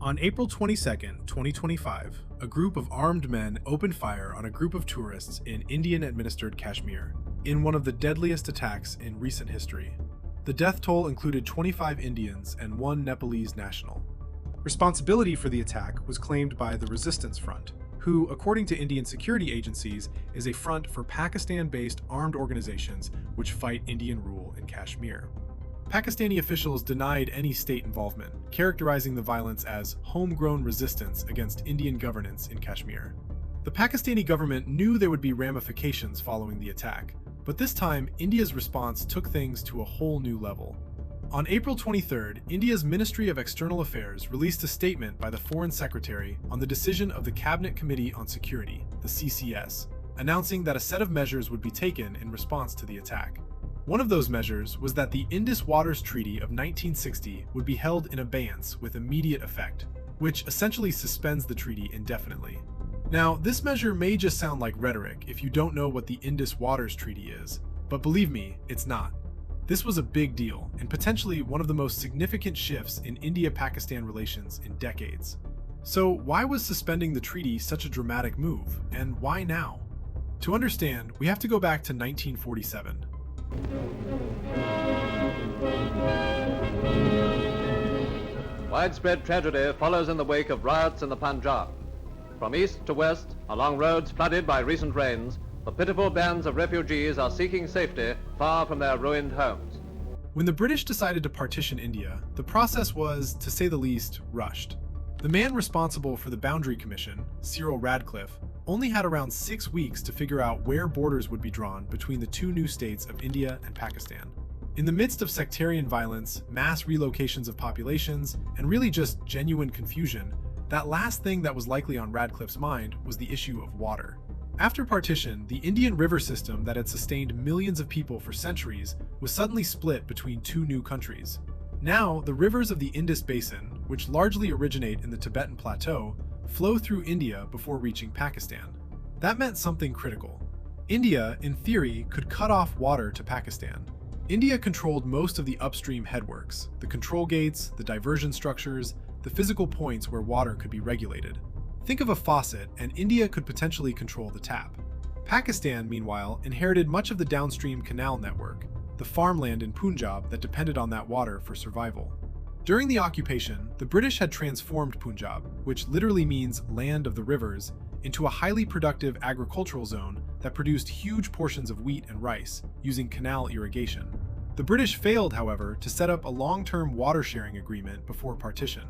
On April 22, 2025, a group of armed men opened fire on a group of tourists in Indian-administered Kashmir, in one of the deadliest attacks in recent history. The death toll included 25 Indians and one Nepalese national. Responsibility for the attack was claimed by the Resistance Front, who, according to Indian security agencies, is a front for Pakistan-based armed organizations which fight Indian rule in Kashmir. Pakistani officials denied any state involvement, characterizing the violence as homegrown resistance against Indian governance in Kashmir. The Pakistani government knew there would be ramifications following the attack, but this time India's response took things to a whole new level. On April 23rd, India's Ministry of External Affairs released a statement by the Foreign Secretary on the decision of the Cabinet Committee on Security, the CCS, announcing that a set of measures would be taken in response to the attack. One of those measures was that the Indus Waters Treaty of 1960 would be held in abeyance with immediate effect, which essentially suspends the treaty indefinitely. Now, this measure may just sound like rhetoric if you don't know what the Indus Waters Treaty is, but believe me, it's not. This was a big deal, and potentially one of the most significant shifts in India-Pakistan relations in decades. So why was suspending the treaty such a dramatic move, and why now? To understand, we have to go back to 1947. Widespread tragedy follows in the wake of riots in the Punjab. From east to west, along roads flooded by recent rains, the pitiful bands of refugees are seeking safety far from their ruined homes. When the British decided to partition India, the process was, to say the least, rushed. The man responsible for the Boundary Commission, Cyril Radcliffe, only had around 6 weeks to figure out where borders would be drawn between the two new states of India and Pakistan. In the midst of sectarian violence, mass relocations of populations, and really just genuine confusion, that last thing that was likely on Radcliffe's mind was the issue of water. After partition, the Indian river system that had sustained millions of people for centuries was suddenly split between two new countries. Now, the rivers of the Indus Basin, which largely originate in the Tibetan Plateau, flow through India before reaching Pakistan. That meant something critical. India, in theory, could cut off water to Pakistan. India controlled most of the upstream headworks, the control gates, the diversion structures, the physical points where water could be regulated. Think of a faucet, and India could potentially control the tap. Pakistan, meanwhile, inherited much of the downstream canal network, the farmland in Punjab that depended on that water for survival. During the occupation, the British had transformed Punjab, which literally means land of the rivers, into a highly productive agricultural zone that produced huge portions of wheat and rice, using canal irrigation. The British failed, however, to set up a long-term water-sharing agreement before partition.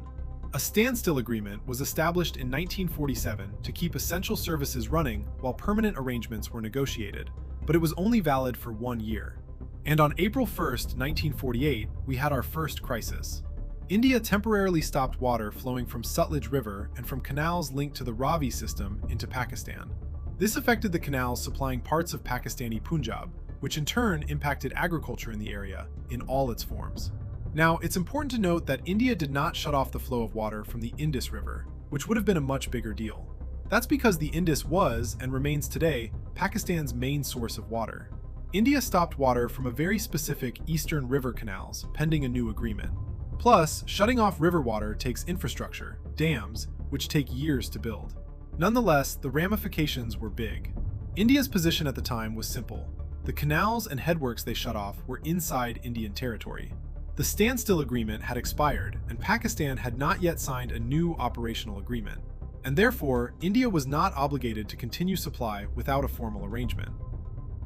A standstill agreement was established in 1947 to keep essential services running while permanent arrangements were negotiated, but it was only valid for 1 year. And on April 1, 1948, we had our first crisis. India temporarily stopped water flowing from Sutlej River and from canals linked to the Ravi system into Pakistan. This affected the canals supplying parts of Pakistani Punjab, which in turn impacted agriculture in the area in all its forms. Now, it's important to note that India did not shut off the flow of water from the Indus River, which would have been a much bigger deal. That's because the Indus was, and remains today, Pakistan's main source of water. India stopped water from a very specific eastern river canals, pending a new agreement. Plus, shutting off river water takes infrastructure, dams, which take years to build. Nonetheless, the ramifications were big. India's position at the time was simple. The canals and headworks they shut off were inside Indian territory. The standstill agreement had expired, and Pakistan had not yet signed a new operational agreement, and therefore, India was not obligated to continue supply without a formal arrangement.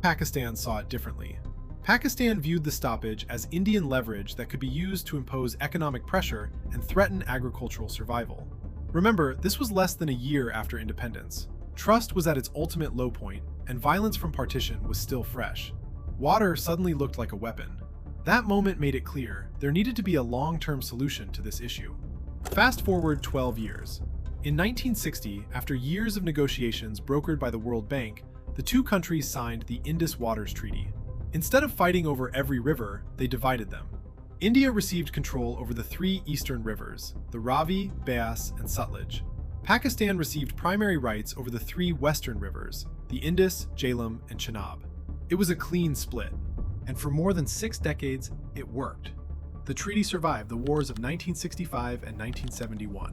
Pakistan saw it differently. Pakistan viewed the stoppage as Indian leverage that could be used to impose economic pressure and threaten agricultural survival. Remember, this was less than a year after independence. Trust was at its ultimate low point, and violence from partition was still fresh. Water suddenly looked like a weapon. That moment made it clear there needed to be a long-term solution to this issue. Fast forward 12 years. In 1960, after years of negotiations brokered by the World Bank, the two countries signed the Indus Waters Treaty. Instead of fighting over every river, they divided them. India received control over the three eastern rivers, the Ravi, Beas, and Sutlej. Pakistan received primary rights over the three western rivers, the Indus, Jhelum, and Chenab. It was a clean split. And for more than 6 decades, it worked. The treaty survived the wars of 1965 and 1971.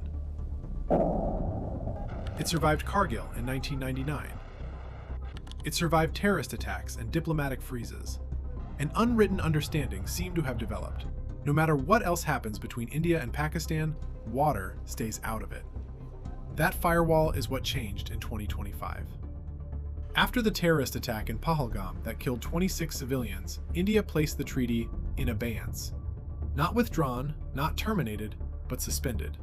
It survived Kargil in 1999. It survived terrorist attacks and diplomatic freezes. An unwritten understanding seemed to have developed. No matter what else happens between India and Pakistan, water stays out of it. That firewall is what changed in 2025. After the terrorist attack in Pahalgam that killed 26 civilians, India placed the treaty in abeyance. Not withdrawn, not terminated, but suspended.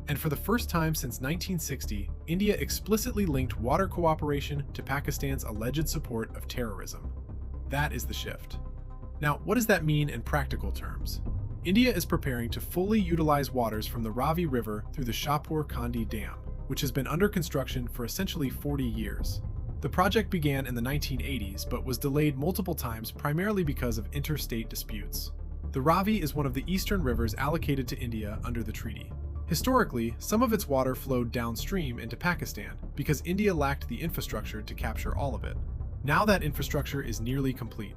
And for the first time since 1960, India explicitly linked water cooperation to Pakistan's alleged support of terrorism. That is the shift. Now, what does that mean in practical terms? India is preparing to fully utilize waters from the Ravi River through the Shahpur Kandi Dam, which has been under construction for essentially 40 years. The project began in the 1980s but was delayed multiple times primarily because of interstate disputes. The Ravi is one of the eastern rivers allocated to India under the treaty. Historically, some of its water flowed downstream into Pakistan because India lacked the infrastructure to capture all of it. Now that infrastructure is nearly complete.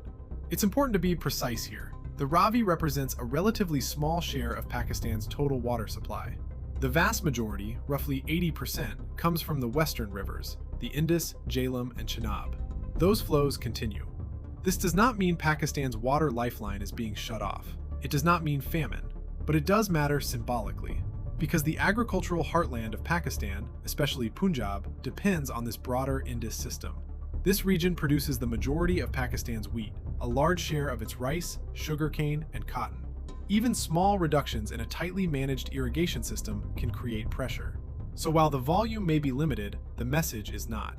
It's important to be precise here. The Ravi represents a relatively small share of Pakistan's total water supply. The vast majority, roughly 80%, comes from the western rivers, the Indus, Jhelum, and Chenab. Those flows continue. This does not mean Pakistan's water lifeline is being shut off. It does not mean famine, but it does matter symbolically, because the agricultural heartland of Pakistan, especially Punjab, depends on this broader Indus system. This region produces the majority of Pakistan's wheat, a large share of its rice, sugarcane, and cotton. Even small reductions in a tightly managed irrigation system can create pressure. So while the volume may be limited, the message is not.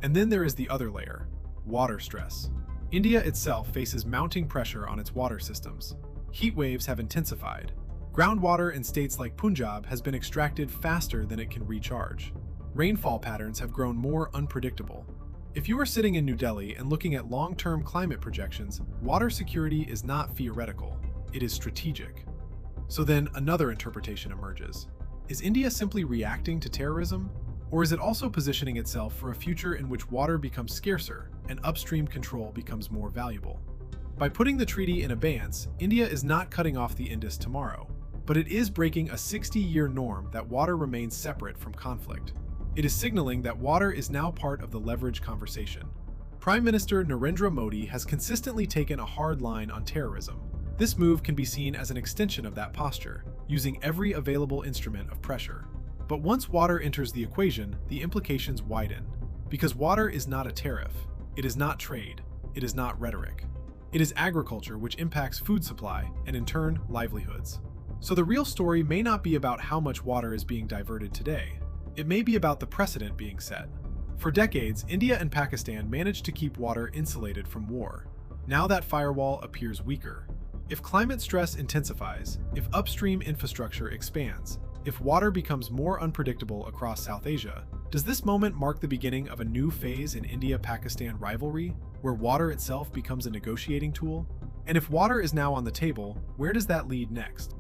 And then there is the other layer, water stress. India itself faces mounting pressure on its water systems. Heat waves have intensified. Groundwater in states like Punjab has been extracted faster than it can recharge. Rainfall patterns have grown more unpredictable. If you are sitting in New Delhi and looking at long-term climate projections, water security is not theoretical, it is strategic. So then another interpretation emerges. Is India simply reacting to terrorism? Or is it also positioning itself for a future in which water becomes scarcer and upstream control becomes more valuable? By putting the treaty in abeyance, India is not cutting off the Indus tomorrow, but it is breaking a 60-year norm that water remains separate from conflict. It is signaling that water is now part of the leverage conversation. Prime Minister Narendra Modi has consistently taken a hard line on terrorism. This move can be seen as an extension of that posture, using every available instrument of pressure. But once water enters the equation, the implications widen. Because water is not a tariff, it is not trade, it is not rhetoric. It is agriculture which impacts food supply and in turn, livelihoods. So the real story may not be about how much water is being diverted today. It may be about the precedent being set. For decades, India and Pakistan managed to keep water insulated from war. Now that firewall appears weaker. If climate stress intensifies, if upstream infrastructure expands, if water becomes more unpredictable across South Asia, does this moment mark the beginning of a new phase in India-Pakistan rivalry, where water itself becomes a negotiating tool? And if water is now on the table, where does that lead next?